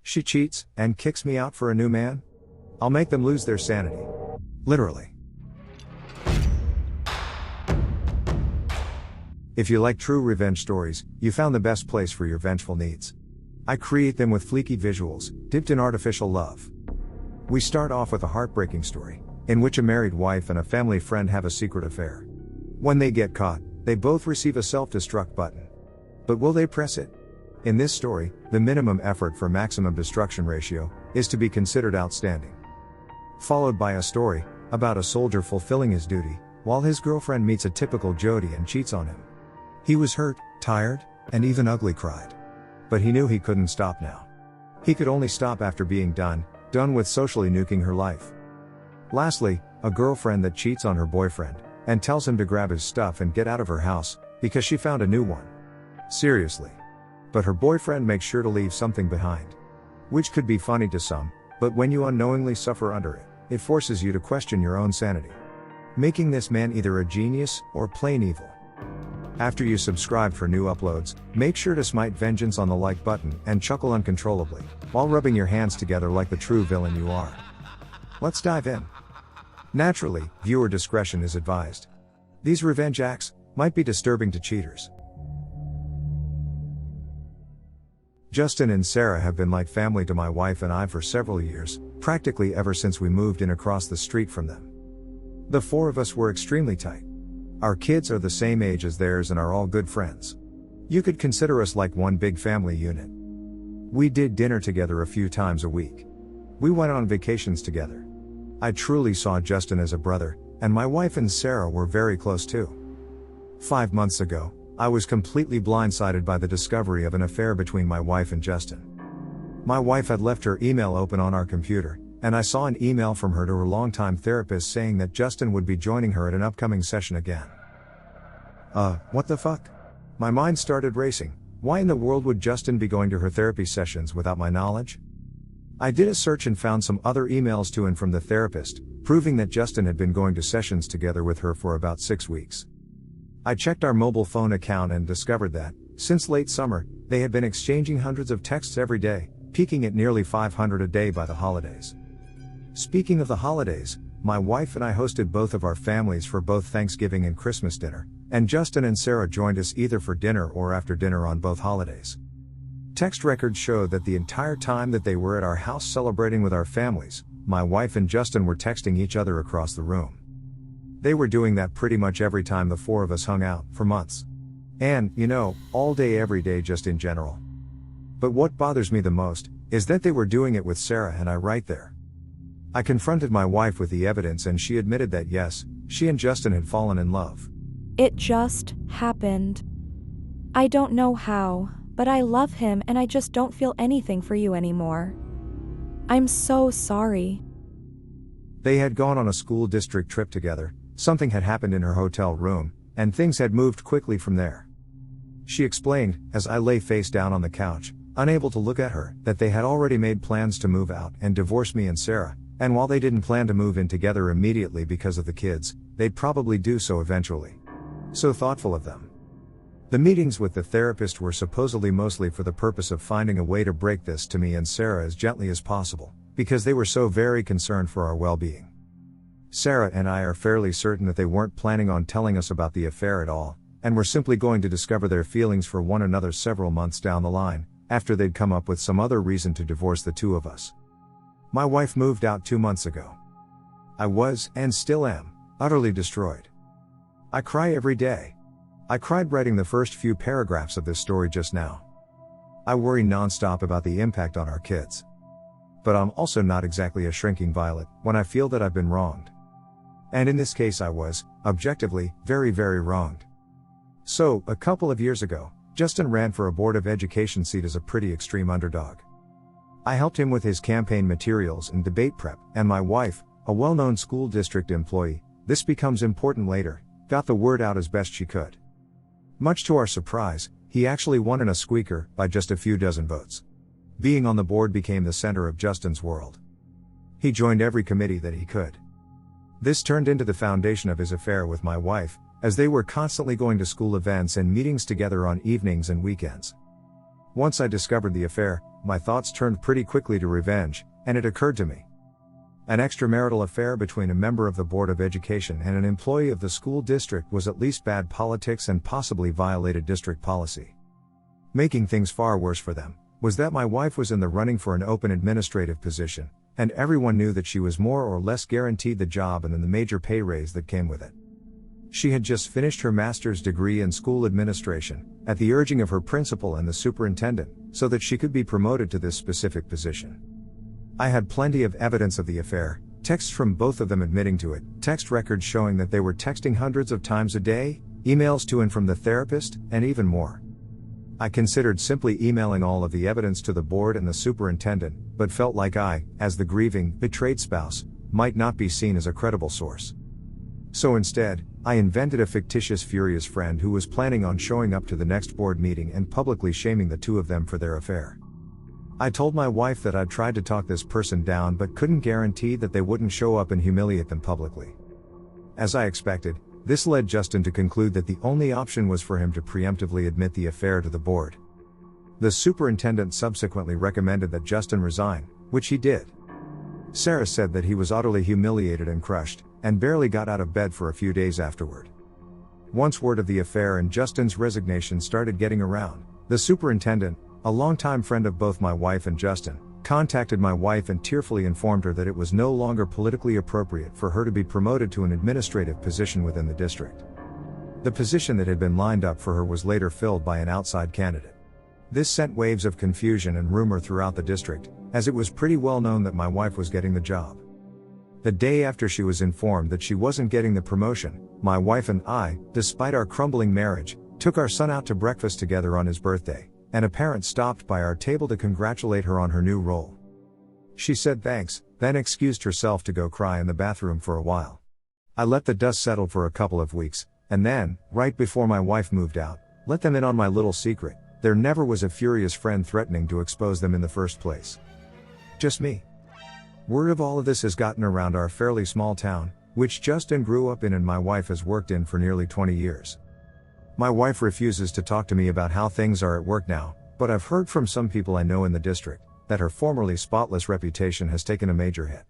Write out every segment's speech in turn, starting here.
She cheats, and kicks me out for a new man? I'll make them lose their sanity. Literally. If you like true revenge stories, you found the best place for your vengeful needs. I create them with fleeky visuals, dipped in artificial love. We start off with a heartbreaking story, in which a married wife and a family friend have a secret affair. When they get caught, they both receive a self-destruct button. But will they press it? In this story, the minimum effort for maximum destruction ratio is to be considered outstanding. Followed by a story about a soldier fulfilling his duty, while his girlfriend meets a typical Jody and cheats on him. He was hurt, tired, and even ugly cried. But he knew he couldn't stop now. He could only stop after being done with socially nuking her life. Lastly, a girlfriend that cheats on her boyfriend, and tells him to grab his stuff and get out of her house, because she found a new one. Seriously. But her boyfriend makes sure to leave something behind. Which could be funny to some, but when you unknowingly suffer under it, it forces you to question your own sanity. Making this man either a genius, or plain evil. After you subscribe for new uploads, make sure to smite vengeance on the like button and chuckle uncontrollably, while rubbing your hands together like the true villain you are. Let's dive in. Naturally, viewer discretion is advised. These revenge acts might be disturbing to cheaters. Justin and Sarah have been like family to my wife and I for several years, practically ever since we moved in across the street from them. The four of us were extremely tight. Our kids are the same age as theirs and are all good friends. You could consider us like one big family unit. We did dinner together a few times a week. We went on vacations together. I truly saw Justin as a brother, and my wife and Sarah were very close too. 5 months ago, I was completely blindsided by the discovery of an affair between my wife and Justin. My wife had left her email open on our computer, and I saw an email from her to her longtime therapist saying that Justin would be joining her at an upcoming session again. What the fuck? My mind started racing. Why in the world would Justin be going to her therapy sessions without my knowledge? I did a search and found some other emails to and from the therapist, proving that Justin had been going to sessions together with her for about 6 weeks. I checked our mobile phone account and discovered that, since late summer, they had been exchanging hundreds of texts every day, peaking at nearly 500 a day by the holidays. Speaking of the holidays, my wife and I hosted both of our families for both Thanksgiving and Christmas dinner, and Justin and Sarah joined us either for dinner or after dinner on both holidays. Text records showed that the entire time that they were at our house celebrating with our families, my wife and Justin were texting each other across the room. They were doing that pretty much every time the four of us hung out, for months. And, all day every day just in general. But what bothers me the most, is that they were doing it with Sarah and I right there. I confronted my wife with the evidence and she admitted that yes, she and Justin had fallen in love. It just happened. I don't know how, but I love him and I just don't feel anything for you anymore. I'm so sorry. They had gone on a school district trip together, something had happened in her hotel room, and things had moved quickly from there. She explained, as I lay face down on the couch, unable to look at her, that they had already made plans to move out and divorce me and Sarah, and while they didn't plan to move in together immediately because of the kids, they'd probably do so eventually. So thoughtful of them. The meetings with the therapist were supposedly mostly for the purpose of finding a way to break this to me and Sarah as gently as possible, because they were so very concerned for our well-being. Sarah and I are fairly certain that they weren't planning on telling us about the affair at all, and were simply going to discover their feelings for one another several months down the line, after they'd come up with some other reason to divorce the two of us. My wife moved out 2 months ago. I was, and still am, utterly destroyed. I cry every day. I cried writing the first few paragraphs of this story just now. I worry nonstop about the impact on our kids. But I'm also not exactly a shrinking violet when I feel that I've been wronged. And in this case I was, objectively, very, very wronged. So, a couple of years ago, Justin ran for a Board of Education seat as a pretty extreme underdog. I helped him with his campaign materials and debate prep, and my wife, a well-known school district employee, this becomes important later, got the word out as best she could. Much to our surprise, he actually won in a squeaker, by just a few dozen votes. Being on the board became the center of Justin's world. He joined every committee that he could. This turned into the foundation of his affair with my wife, as they were constantly going to school events and meetings together on evenings and weekends. Once I discovered the affair, my thoughts turned pretty quickly to revenge, and it occurred to me. An extramarital affair between a member of the Board of Education and an employee of the school district was at least bad politics and possibly violated district policy. Making things far worse for them was that my wife was in the running for an open administrative position, and everyone knew that she was more or less guaranteed the job and then the major pay raise that came with it. She had just finished her master's degree in school administration, at the urging of her principal and the superintendent, so that she could be promoted to this specific position. I had plenty of evidence of the affair, texts from both of them admitting to it, text records showing that they were texting hundreds of times a day, emails to and from the therapist, and even more. I considered simply emailing all of the evidence to the board and the superintendent, but felt like I, as the grieving, betrayed spouse, might not be seen as a credible source. So instead, I invented a fictitious furious friend who was planning on showing up to the next board meeting and publicly shaming the two of them for their affair. I told my wife that I'd tried to talk this person down but couldn't guarantee that they wouldn't show up and humiliate them publicly. As I expected, this led Justin to conclude that the only option was for him to preemptively admit the affair to the board. The superintendent subsequently recommended that Justin resign, which he did. Sarah said that he was utterly humiliated and crushed, and barely got out of bed for a few days afterward. Once word of the affair and Justin's resignation started getting around, the superintendent, a longtime friend of both my wife and Justin, contacted my wife and tearfully informed her that it was no longer politically appropriate for her to be promoted to an administrative position within the district. The position that had been lined up for her was later filled by an outside candidate. This sent waves of confusion and rumor throughout the district, as it was pretty well known that my wife was getting the job. The day after she was informed that she wasn't getting the promotion, my wife and I, despite our crumbling marriage, took our son out to breakfast together on his birthday, and a parent stopped by our table to congratulate her on her new role. She said thanks, then excused herself to go cry in the bathroom for a while. I let the dust settle for a couple of weeks, and then, right before my wife moved out, let them in on my little secret: there never was a furious friend threatening to expose them in the first place. Just me. Word of all of this has gotten around our fairly small town, which Justin grew up in and my wife has worked in for nearly 20 years. My wife refuses to talk to me about how things are at work now, but I've heard from some people I know in the district that her formerly spotless reputation has taken a major hit.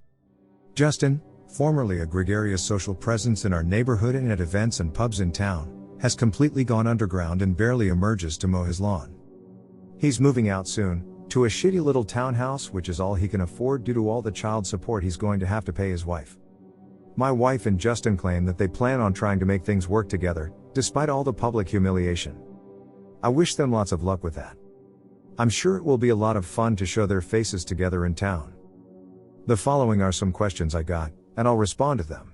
Justin, formerly a gregarious social presence in our neighborhood and at events and pubs in town, has completely gone underground and barely emerges to mow his lawn. He's moving out soon, to a shitty little townhouse which is all he can afford due to all the child support he's going to have to pay his wife. My wife and Justin claim that they plan on trying to make things work together, despite all the public humiliation. I wish them lots of luck with that. I'm sure it will be a lot of fun to show their faces together in town. The following are some questions I got, and I'll respond to them.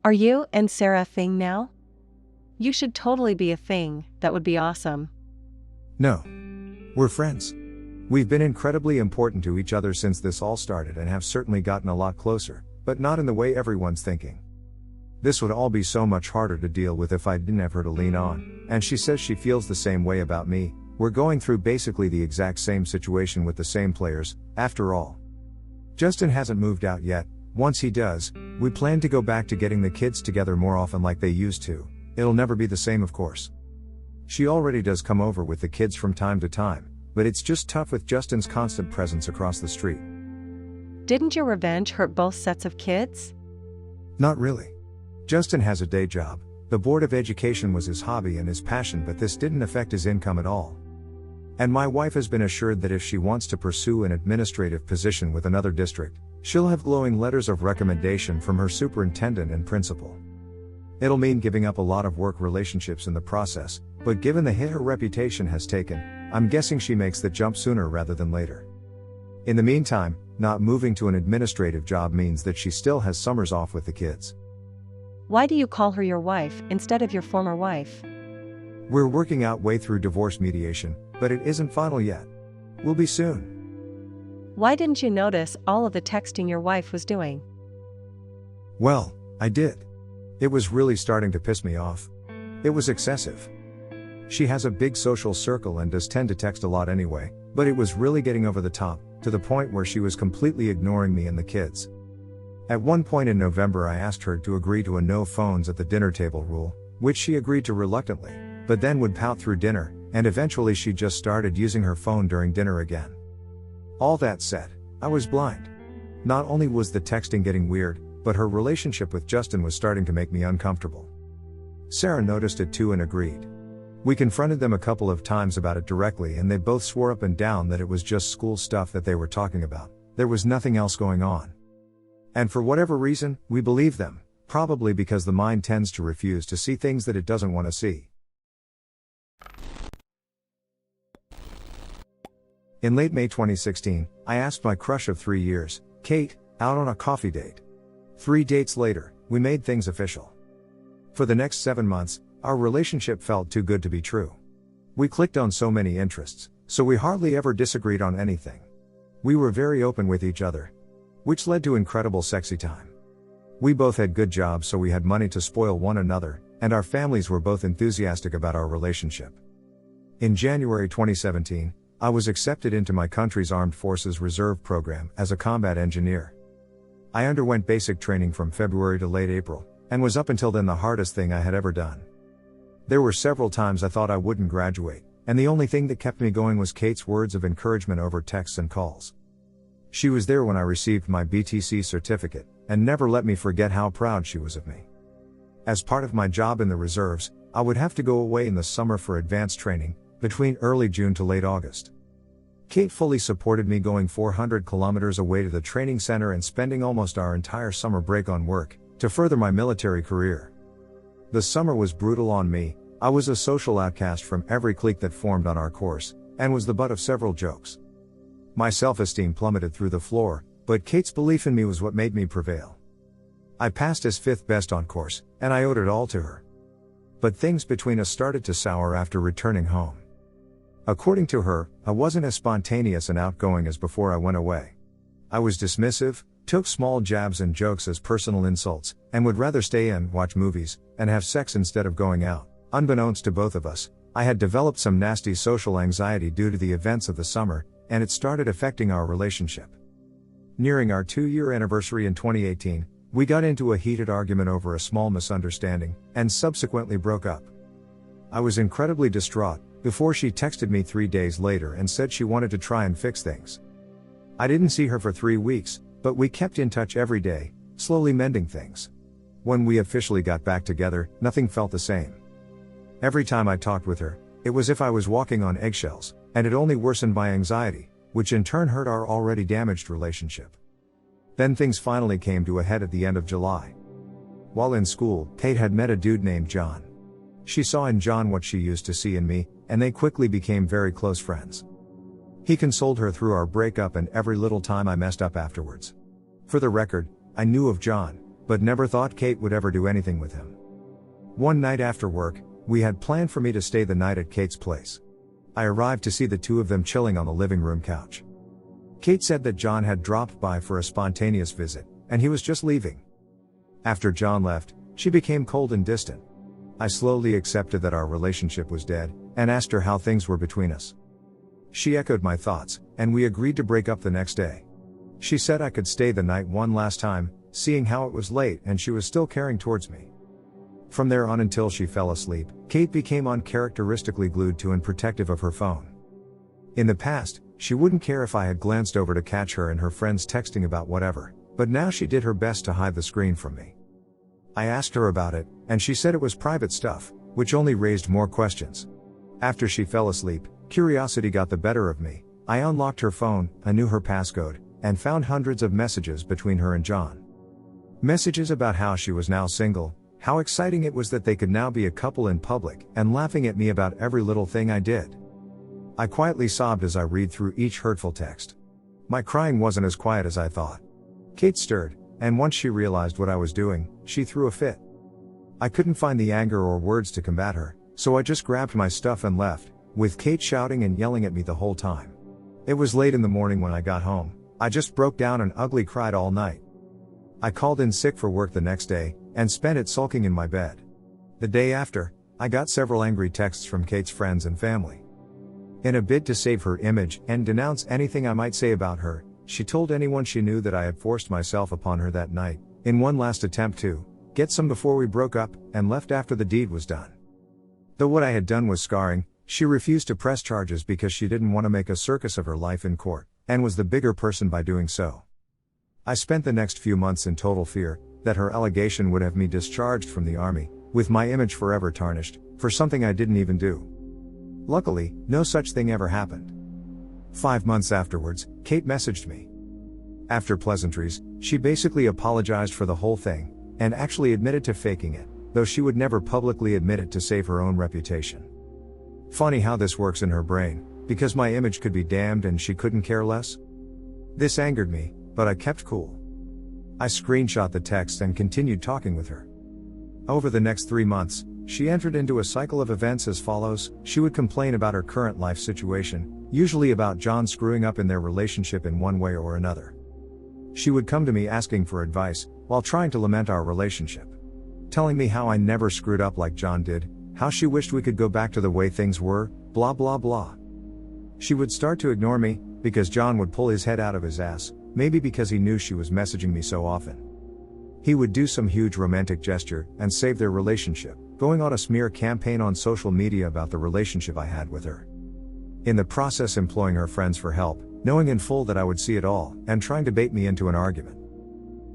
Are you and Sarah a thing now? You should totally be a thing, that would be awesome. No. We're friends. We've been incredibly important to each other since this all started and have certainly gotten a lot closer, but not in the way everyone's thinking. This would all be so much harder to deal with if I didn't have her to lean on, and she says she feels the same way about me. We're going through basically the exact same situation with the same players, after all. Justin hasn't moved out yet. Once he does, we plan to go back to getting the kids together more often like they used to. It'll never be the same, of course. She already does come over with the kids from time to time, but it's just tough with Justin's constant presence across the street. Didn't your revenge hurt both sets of kids? Not really. Justin has a day job. The Board of Education was his hobby and his passion, but this didn't affect his income at all. And my wife has been assured that if she wants to pursue an administrative position with another district, she'll have glowing letters of recommendation from her superintendent and principal. It'll mean giving up a lot of work relationships in the process, but given the hit her reputation has taken, I'm guessing she makes the jump sooner rather than later. In the meantime, not moving to an administrative job means that she still has summers off with the kids. Why do you call her your wife instead of your former wife? We're working our way through divorce mediation, but it isn't final yet. We'll be soon. Why didn't you notice all of the texting your wife was doing? Well, I did. It was really starting to piss me off. It was excessive. She has a big social circle and does tend to text a lot anyway, but it was really getting over the top, to the point where she was completely ignoring me and the kids. At one point in November I asked her to agree to a no phones at the dinner table rule, which she agreed to reluctantly, but then would pout through dinner, and eventually she just started using her phone during dinner again. All that said, I was blind. Not only was the texting getting weird, but her relationship with Justin was starting to make me uncomfortable. Sarah noticed it too and agreed. We confronted them a couple of times about it directly and they both swore up and down that it was just school stuff that they were talking about. There was nothing else going on. And for whatever reason, we believed them, probably because the mind tends to refuse to see things that it doesn't want to see. In late May 2016, I asked my crush of 3 years, Kate, out on a coffee date. 3 dates later, we made things official. For the next 7 months, our relationship felt too good to be true. We clicked on so many interests, so we hardly ever disagreed on anything. We were very open with each other, which led to incredible sexy time. We both had good jobs, so we had money to spoil one another, and our families were both enthusiastic about our relationship. In January 2017, I was accepted into my country's Armed Forces Reserve program as a combat engineer. I underwent basic training from February to late April, and was up until then the hardest thing I had ever done. There were several times I thought I wouldn't graduate, and the only thing that kept me going was Kate's words of encouragement over texts and calls. She was there when I received my BTC certificate, and never let me forget how proud she was of me. As part of my job in the reserves, I would have to go away in the summer for advanced training, between early June to late August. Kate fully supported me going 400 kilometers away to the training center and spending almost our entire summer break on work, to further my military career. The summer was brutal on me. I was a social outcast from every clique that formed on our course, and was the butt of several jokes. My self-esteem plummeted through the floor, but Kate's belief in me was what made me prevail. I passed as 5th best on course, and I owed it all to her. But things between us started to sour after returning home. According to her, I wasn't as spontaneous and outgoing as before I went away. I was dismissive, took small jabs and jokes as personal insults, and would rather stay in, watch movies, and have sex instead of going out. Unbeknownst to both of us, I had developed some nasty social anxiety due to the events of the summer, and it started affecting our relationship. Nearing our 2-year anniversary in 2018, we got into a heated argument over a small misunderstanding, and subsequently broke up. I was incredibly distraught, before she texted me 3 days later and said she wanted to try and fix things. I didn't see her for 3 weeks, but we kept in touch every day, slowly mending things. When we officially got back together, nothing felt the same. Every time I talked with her, it was as if I was walking on eggshells, and it only worsened my anxiety, which in turn hurt our already damaged relationship. Then things finally came to a head at the end of July. While in school, Kate had met a dude named John. She saw in John what she used to see in me, and they quickly became very close friends. He consoled her through our breakup and every little time I messed up afterwards. For the record, I knew of John, but never thought Kate would ever do anything with him. One night after work, we had planned for me to stay the night at Kate's place. I arrived to see the two of them chilling on the living room couch. Kate said that John had dropped by for a spontaneous visit, and he was just leaving. After John left, she became cold and distant. I slowly accepted that our relationship was dead, and asked her how things were between us. She echoed my thoughts, and we agreed to break up the next day. She said I could stay the night one last time, seeing how it was late and she was still caring towards me. From there on until she fell asleep, Kate became uncharacteristically glued to and protective of her phone. In the past, she wouldn't care if I had glanced over to catch her and her friends texting about whatever, but now she did her best to hide the screen from me. I asked her about it, and she said it was private stuff, which only raised more questions. After she fell asleep, curiosity got the better of me. I unlocked her phone, I knew her passcode, and found hundreds of messages between her and John. Messages about how she was now single, how exciting it was that they could now be a couple in public, and laughing at me about every little thing I did. I quietly sobbed as I read through each hurtful text. My crying wasn't as quiet as I thought. Kate stirred, and once she realized what I was doing, she threw a fit. I couldn't find the anger or words to combat her, so I just grabbed my stuff and left, with Kate shouting and yelling at me the whole time. It was late in the morning when I got home. I just broke down and ugly cried all night. I called in sick for work the next day, and spent it sulking in my bed. The day after, I got several angry texts from Kate's friends and family. In a bid to save her image and denounce anything I might say about her, she told anyone she knew that I had forced myself upon her that night, in one last attempt to get some before we broke up, and left after the deed was done. Though what I had done was scarring, She refused to press charges because she didn't want to make a circus of her life in court, and was the bigger person by doing so. I spent the next few months in total fear that her allegation would have me discharged from the army, with my image forever tarnished, for something I didn't even do. Luckily, no such thing ever happened. 5 months afterwards, Kate messaged me. After pleasantries, she basically apologized for the whole thing, and actually admitted to faking it, though she would never publicly admit it to save her own reputation. Funny how this works in her brain, because my image could be damned and she couldn't care less. This angered me, but I kept cool. I screenshot the text and continued talking with her. Over the next 3 months, she entered into a cycle of events as follows. She would complain about her current life situation, usually about John screwing up in their relationship in one way or another. She would come to me asking for advice, while trying to lament our relationship. Telling me how I never screwed up like John did, how she wished we could go back to the way things were, blah blah blah. She would start to ignore me, because John would pull his head out of his ass, maybe because he knew she was messaging me so often. He would do some huge romantic gesture, and save their relationship, going on a smear campaign on social media about the relationship I had with her. In the process employing her friends for help, knowing in full that I would see it all, and trying to bait me into an argument.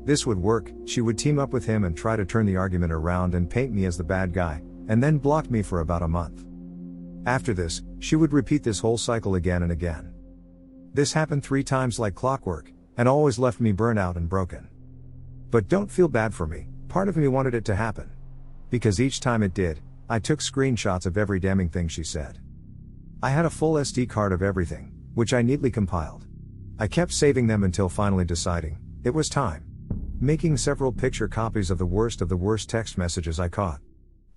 This would work. She would team up with him and try to turn the argument around and paint me as the bad guy, and then blocked me for about a month. After this, she would repeat this whole cycle again and again. This happened 3 times like clockwork, and always left me burnt out and broken. But don't feel bad for me, part of me wanted it to happen. Because each time it did, I took screenshots of every damning thing she said. I had a full SD card of everything, which I neatly compiled. I kept saving them until finally deciding, it was time. Making several picture copies of the worst text messages I caught.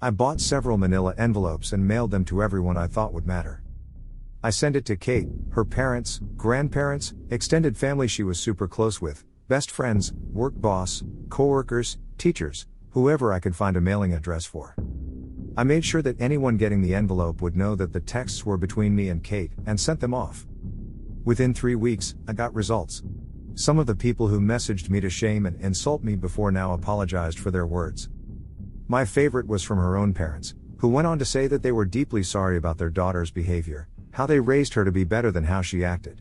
I bought several manila envelopes and mailed them to everyone I thought would matter. I sent it to Kate, her parents, grandparents, extended family she was super close with, best friends, work boss, coworkers, teachers, whoever I could find a mailing address for. I made sure that anyone getting the envelope would know that the texts were between me and Kate, and sent them off. Within 3 weeks, I got results. Some of the people who messaged me to shame and insult me before now apologized for their words. My favorite was from her own parents, who went on to say that they were deeply sorry about their daughter's behavior, how they raised her to be better than how she acted.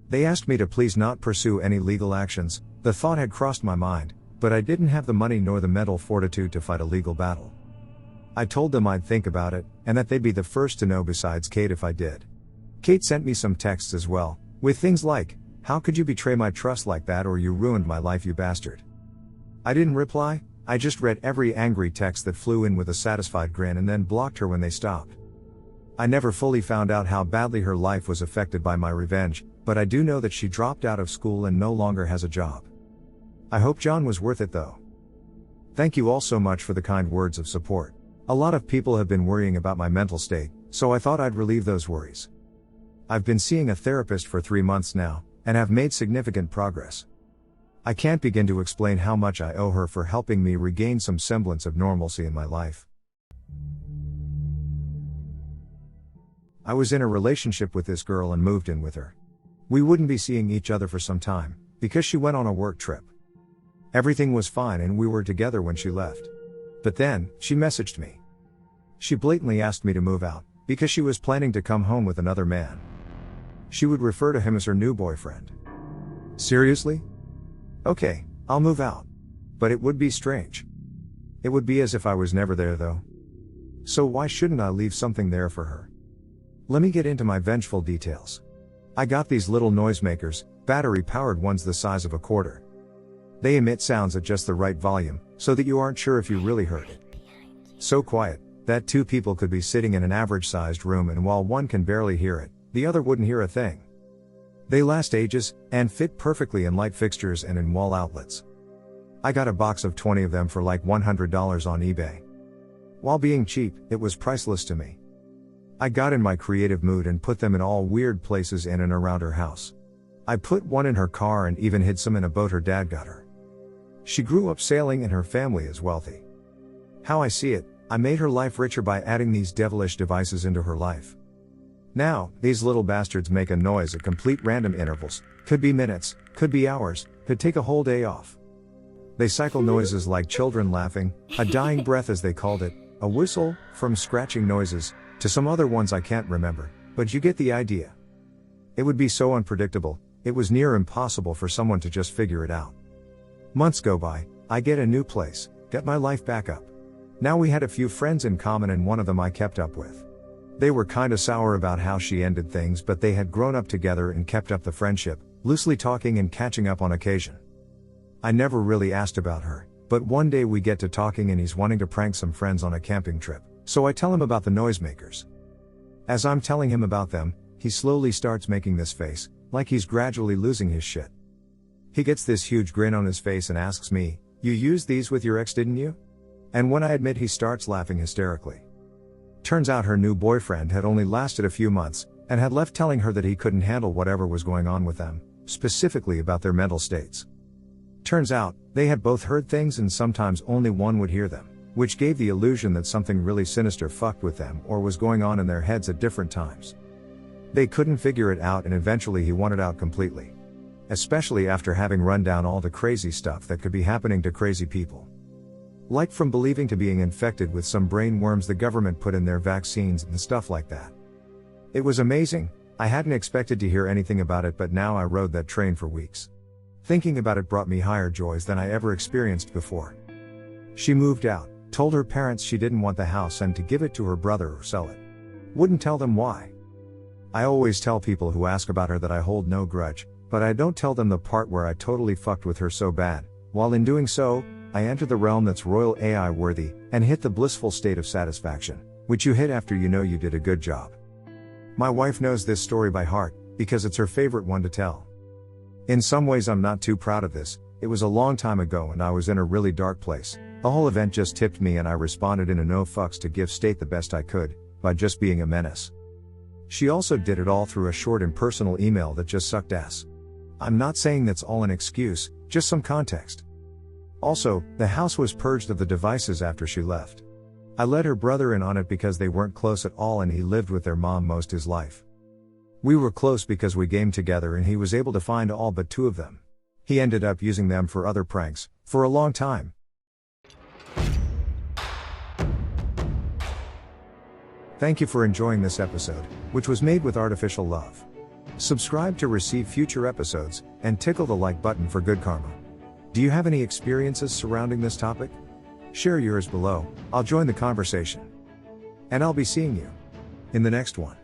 They asked me to please not pursue any legal actions. The thought had crossed my mind, but I didn't have the money nor the mental fortitude to fight a legal battle. I told them I'd think about it, and that they'd be the first to know besides Kate if I did. Kate sent me some texts as well, with things like, "How could you betray my trust like that, or you ruined my life, you bastard." I didn't reply. I just read every angry text that flew in with a satisfied grin and then blocked her when they stopped. I never fully found out how badly her life was affected by my revenge, but I do know that she dropped out of school and no longer has a job. I hope John was worth it though. Thank you all so much for the kind words of support. A lot of people have been worrying about my mental state, so I thought I'd relieve those worries. I've been seeing a therapist for 3 months now, and have made significant progress. I can't begin to explain how much I owe her for helping me regain some semblance of normalcy in my life. I was in a relationship with this girl and moved in with her. We wouldn't be seeing each other for some time, because she went on a work trip. Everything was fine and we were together when she left. But then, she messaged me. She blatantly asked me to move out, because she was planning to come home with another man. She would refer to him as her new boyfriend. Seriously? Okay, I'll move out. But it would be strange. It would be as if I was never there though. So why shouldn't I leave something there for her? Let me get into my vengeful details. I got these little noisemakers, battery-powered ones the size of a quarter. They emit sounds at just the right volume, so that you aren't sure if you really heard it. So quiet, that 2 people could be sitting in an average-sized room, and while one can barely hear it, the other wouldn't hear a thing. They last ages, and fit perfectly in light fixtures and in wall outlets. I got a box of 20 of them for like $100 on eBay. While being cheap, it was priceless to me. I got in my creative mood and put them in all weird places in and around her house. I put one in her car and even hid some in a boat her dad got her. She grew up sailing and her family is wealthy. How I see it, I made her life richer by adding these devilish devices into her life. Now, these little bastards make a noise at complete random intervals, could be minutes, could be hours, could take a whole day off. They cycle noises like children laughing, a dying breath as they called it, a whistle, from scratching noises, To some other ones I can't remember, but you get the idea. It would be so unpredictable, it was near impossible for someone to just figure it out. Months go by, I get a new place, get my life back up. Now we had a few friends in common and one of them I kept up with. They were kinda sour about how she ended things, but they had grown up together and kept up the friendship, loosely talking and catching up on occasion. I never really asked about her, but one day we get to talking and he's wanting to prank some friends on a camping trip, so I tell him about the noisemakers. As I'm telling him about them, he slowly starts making this face, like he's gradually losing his shit. He gets this huge grin on his face and asks me, "You used these with your ex, didn't you?" And when I admit, he starts laughing hysterically. Turns out her new boyfriend had only lasted a few months, and had left telling her that he couldn't handle whatever was going on with them, specifically about their mental states. Turns out, they had both heard things and sometimes only one would hear them, which gave the illusion that something really sinister fucked with them or was going on in their heads at different times. They couldn't figure it out and eventually he wanted out completely. Especially after having run down all the crazy stuff that could be happening to crazy people. Like from believing to being infected with some brain worms the government put in their vaccines and stuff like that. It was amazing, I hadn't expected to hear anything about it, but now I rode that train for weeks. Thinking about it brought me higher joys than I ever experienced before. She moved out, told her parents she didn't want the house and to give it to her brother or sell it. Wouldn't tell them why. I always tell people who ask about her that I hold no grudge, but I don't tell them the part where I totally fucked with her so bad. While in doing so, I enter the realm that's Royal A.I worthy, and hit the blissful state of satisfaction, which you hit after you know you did a good job. My wife knows this story by heart, because it's her favorite one to tell. In some ways I'm not too proud of this, it was a long time ago and I was in a really dark place. The whole event just tipped me and I responded in a no fucks to give state the best I could, by just being a menace. She also did it all through a short impersonal email that just sucked ass. I'm not saying that's all an excuse, just some context. Also, the house was purged of the devices after she left. I let her brother in on it because they weren't close at all and he lived with their mom most his life. We were close because we gamed together and he was able to find all but 2 of them. He ended up using them for other pranks, for a long time. Thank you for enjoying this episode, which was made with artificial love. Subscribe to receive future episodes, and tickle the like button for good karma. Do you have any experiences surrounding this topic? Share yours below, I'll join the conversation. And I'll be seeing you in the next one.